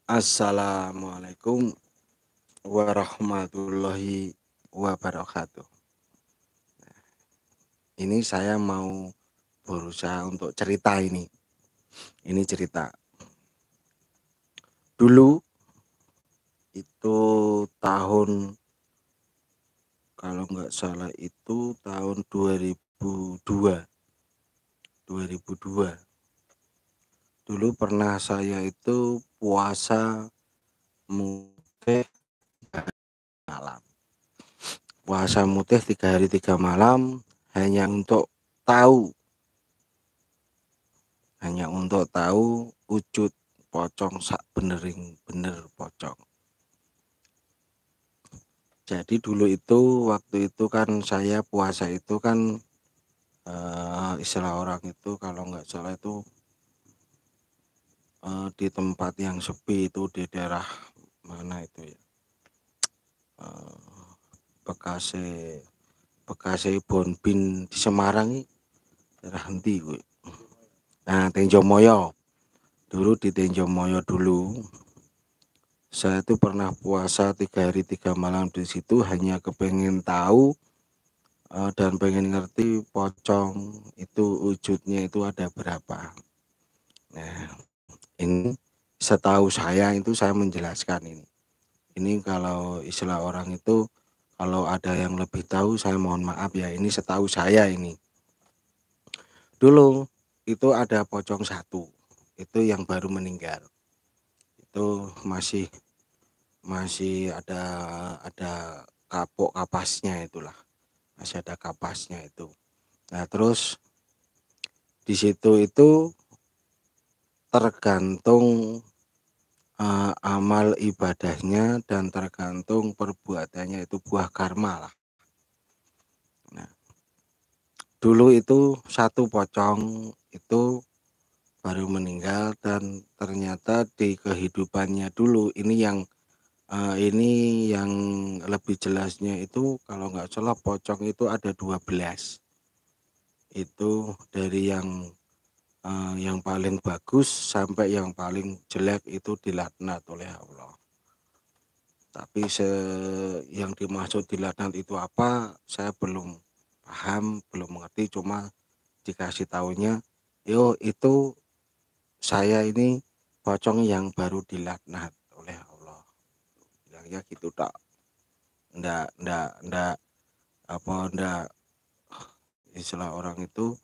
Assalamualaikum warahmatullahi wabarakatuh. Ini saya mau berusaha untuk cerita ini. Ini cerita. Dulu itu tahun kalau nggak salah itu tahun 2002. 2002. Dulu pernah saya itu puasa mutih malam. Puasa mutih 3 hari 3 malam hanya untuk tahu wujud pocong sak benering bener pocong. Jadi dulu itu waktu itu kan saya puasa itu kan istilah orang itu kalau nggak salah itu di tempat yang sepi itu di daerah mana itu ya, Bekasi Bekasi Bonbin di Semarang ini daerah henti gue. Nah, Tenjomoyo. Dulu di Tenjomoyo dulu saya itu pernah puasa 3 hari 3 malam di situ hanya kepengen tahu dan pengen ngerti pocong itu wujudnya itu ada berapa. Nah, ini setahu saya itu saya menjelaskan ini. Ini kalau istilah orang itu kalau ada yang lebih tahu saya mohon maaf ya, ini setahu saya ini. Dulu itu ada pocong satu, itu yang baru meninggal. Itu masih masih ada kapok kapasnya itulah. Masih ada kapasnya itu. Nah, terus di situ itu tergantung amal ibadahnya dan tergantung perbuatannya itu buah karma lah. Nah, dulu itu satu pocong itu baru meninggal dan ternyata di kehidupannya dulu ini yang lebih jelasnya itu kalau nggak salah pocong itu ada 12. Itu dari yang paling bagus sampai yang paling jelek itu dilaknat oleh Allah. Tapi yang dimaksud dilaknat itu apa, saya belum paham, belum mengerti. Cuma dikasih tahunya, yo itu saya ini pocong yang baru dilaknat oleh Allah. Bilangnya gitu tak, ndak apa ndak istilah orang itu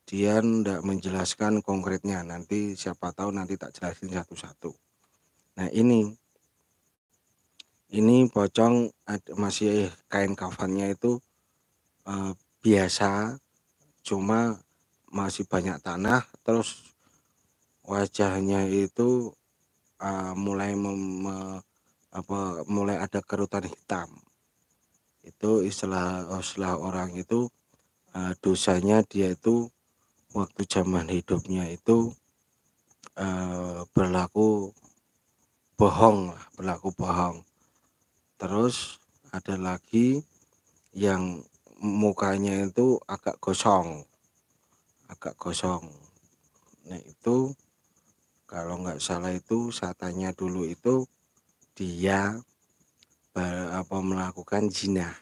dia ndak menjelaskan konkretnya. Nanti siapa tahu nanti tak jelasin satu-satu. Nah ini pocong masih kain kafannya itu biasa, cuma masih banyak tanah, terus wajahnya itu mulai ada kerutan hitam. Itu istilah orang itu dosanya dia itu waktu zaman hidupnya itu berlaku bohong. Terus ada lagi yang mukanya itu agak gosong. Nah itu kalau nggak salah itu satanya dulu itu dia melakukan zina.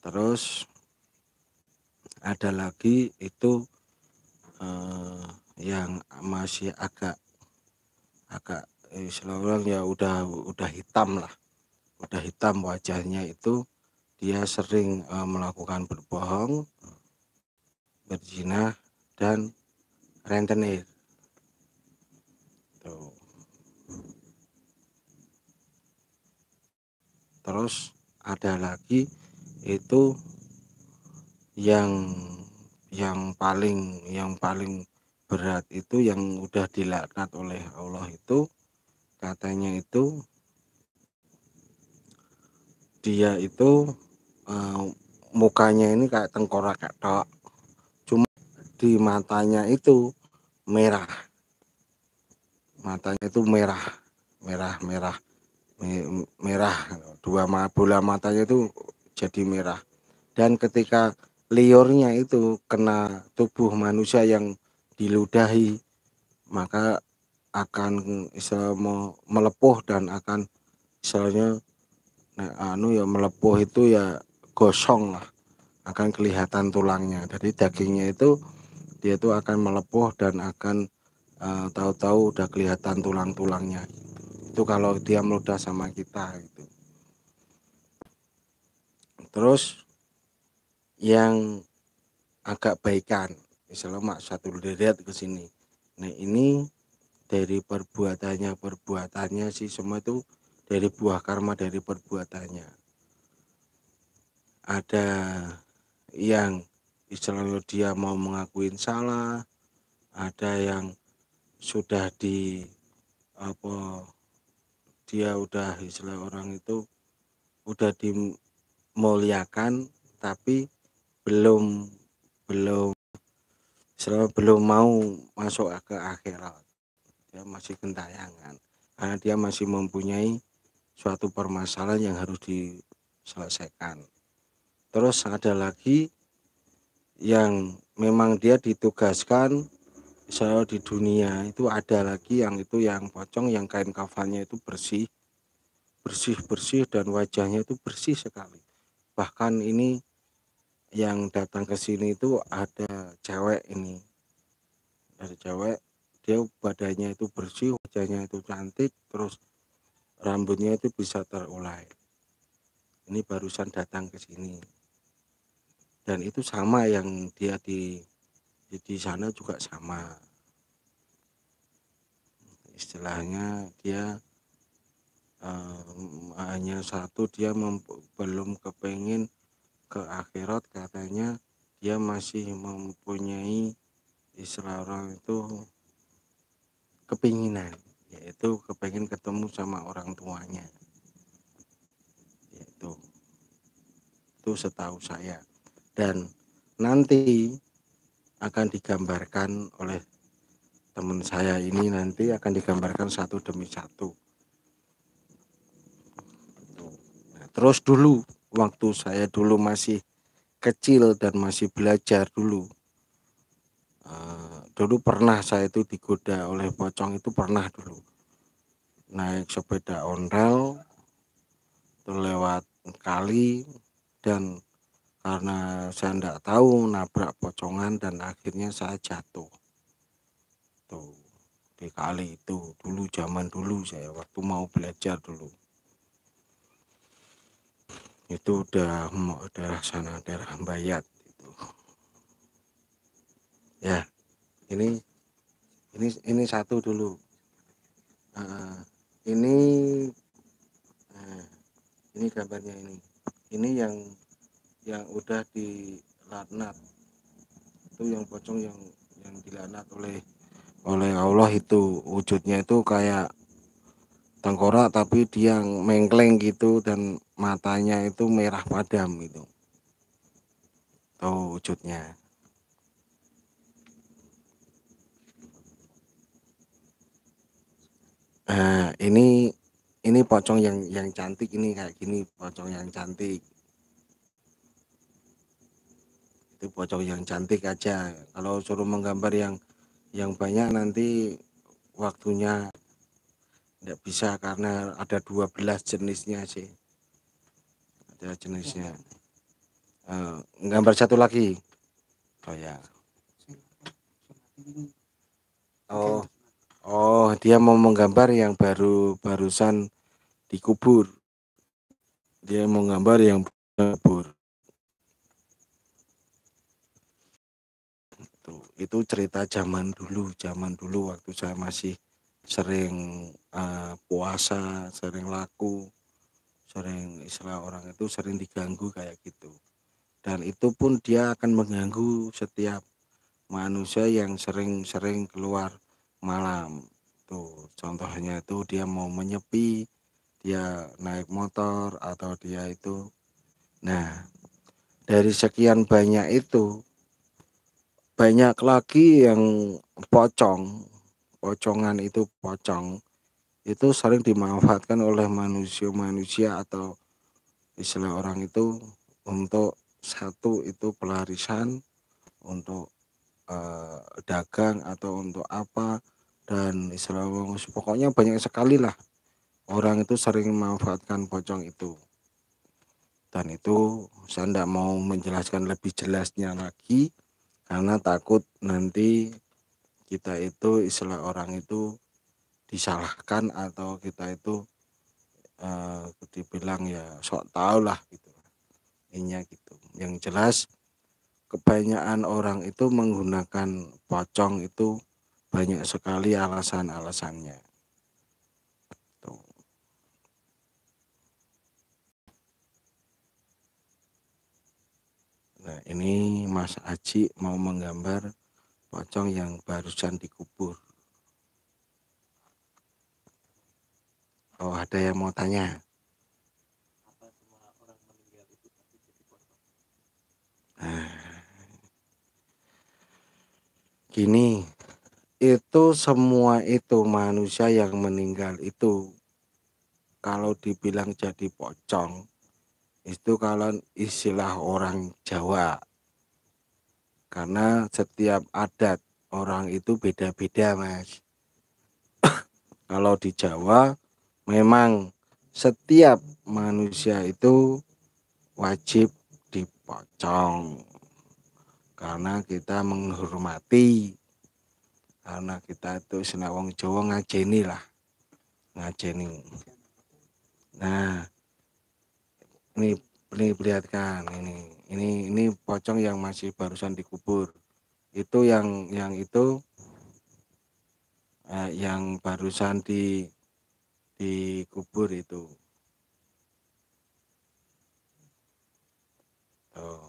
Terus ada lagi itu yang masih agak istilah orang ya udah hitam lah. Udah hitam wajahnya itu dia sering melakukan berbohong, berzina dan rentenir. Tuh. Terus ada lagi itu yang paling berat itu yang udah dilaknat oleh Allah itu katanya itu dia itu mukanya ini kayak tengkorak kayak cuma di matanya itu merah. Matanya itu merah merah, bola matanya itu jadi merah. Dan ketika liurnya itu kena tubuh manusia yang diludahi, maka akan istilah melepuh dan akan istilahnya ya melepuh itu ya gosong lah, akan kelihatan tulangnya. Jadi dagingnya itu dia itu akan melepuh dan akan tahu-tahu udah kelihatan tulang-tulangnya. Itu kalau dia meludah sama kita gitu. Terus yang agak baikan, misalnya mak satu lihat ke sini. Nah ini dari perbuatannya sih semua itu dari buah karma dari perbuatannya. Ada yang istilahnya dia mau mengakuin salah, ada yang sudah dia udah istilah orang itu udah dimuliakan tapi belum belum belum mau masuk ke akhirat, dia masih gentayangan karena dia masih mempunyai suatu permasalahan yang harus diselesaikan. Terus ada lagi yang memang dia ditugaskan misalnya di dunia itu, ada lagi yang itu yang pocong yang kain kafannya itu bersih dan wajahnya itu bersih sekali. Bahkan ini yang datang ke sini itu ada cewek, ini dari cewek, dia badannya itu bersih, wajahnya itu cantik, terus rambutnya itu bisa terulai. Ini barusan datang ke sini. Dan itu sama yang dia di sana juga sama. Istilahnya dia hanya satu, dia belum kepengen ke akhirat, katanya dia masih mempunyai istilah orang itu kepinginan, yaitu kepengen ketemu sama orang tuanya, itu setahu saya. Dan nanti akan digambarkan oleh teman saya ini, nanti akan digambarkan satu demi satu. Nah, terus dulu waktu saya dulu masih kecil dan masih belajar dulu, dulu pernah saya itu digoda oleh pocong, itu pernah dulu naik sepeda ontel itu lewat kali, dan karena saya enggak tahu nabrak pocongan dan akhirnya saya jatuh tuh di kali itu. Dulu zaman dulu saya waktu mau belajar dulu, itu udah daerah sana, daerah Bayat itu. Ya, ini satu dulu. Ini ini gambarnya, ini yang udah dilaknat, itu yang pocong yang dilaknat oleh Allah, itu wujudnya itu kayak tengkorak tapi dia mengkleng gitu, dan matanya itu merah padam itu. Tuh wujudnya. Nah, ini pocong yang cantik, ini kayak gini, pocong yang cantik. Itu pocong yang cantik aja. Kalau suruh menggambar yang banyak nanti waktunya nggak bisa, karena ada 12 jenisnya sih. Ada jenisnya. Gambar satu lagi. Oh ya. Oh, dia mau menggambar yang barusan dikubur. Dia mau gambar yang kubur. Itu cerita zaman dulu waktu saya masih sering puasa, sering laku, sering istilah orang itu sering diganggu kayak gitu. Dan itu pun dia akan mengganggu setiap manusia yang sering-sering keluar malam. Tuh, contohnya itu dia mau menyepi, dia naik motor atau dia itu. Nah, dari sekian banyak itu, banyak lagi yang pocongan itu pocong itu sering dimanfaatkan oleh manusia atau istilah orang itu untuk satu itu pelarisan, untuk dagang atau untuk apa, dan pokoknya banyak sekali lah orang itu sering memanfaatkan pocong itu. Dan itu saya tidak mau menjelaskan lebih jelasnya lagi karena takut nanti kita itu istilah orang itu disalahkan atau kita itu dibilang ya sok tahu lah gitu. Intinya gitu. Yang jelas kebanyakan orang itu menggunakan pocong itu banyak sekali alasan-alasannya. Tuh. Nah, ini Mas Aji mau menggambar pocong yang barusan dikubur. Oh, ada yang mau tanya? Nah, gini, itu semua itu manusia yang meninggal itu kalau dibilang jadi pocong itu kalau istilah orang Jawa, karena setiap adat orang itu beda-beda, Mas. Kalau di Jawa memang setiap manusia itu wajib dipocong karena kita menghormati, karena kita itu senawang Jawa ngajeni lah, ngajeni. Nah, ini perlihatkan ini pocong yang masih barusan dikubur. Itu yang itu yang barusan dikubur itu. Tuh.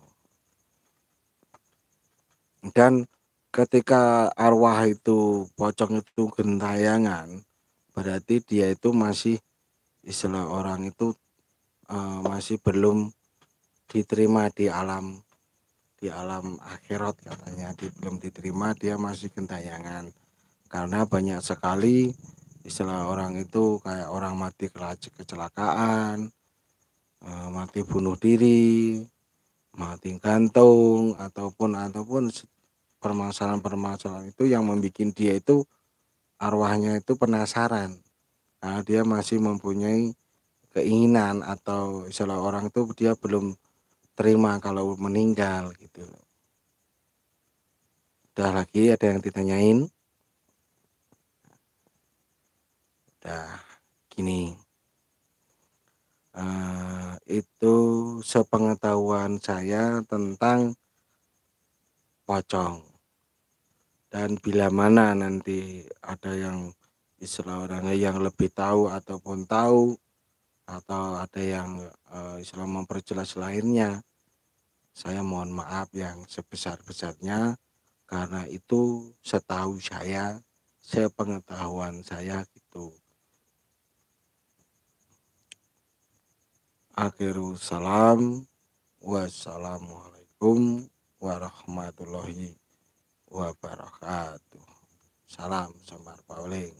Dan ketika arwah itu pocong itu gentayangan, berarti dia itu masih istilah orang itu masih belum diterima di alam akhirat katanya, belum diterima, dia masih gentayangan karena banyak sekali istilah orang itu kayak orang mati kecelakaan, mati bunuh diri, mati gantung, ataupun permasalahan-permasalahan itu yang membuat dia itu arwahnya itu penasaran. Nah, dia masih mempunyai keinginan atau istilah orang itu dia belum terima kalau meninggal gitu. Udah lagi ada yang ditanyain? Udah gini. Itu sepengetahuan saya tentang pocong. Dan bila mana nanti ada yang istilah orangnya yang lebih tahu ataupun tahu atau ada yang istilah memperjelas lainnya, saya mohon maaf yang sebesar-besarnya karena itu setahu saya, sepengetahuan saya gitu. Akhirul salam, wassalamualaikum warahmatullahi wabarakatuh. Salam Semar Pauling.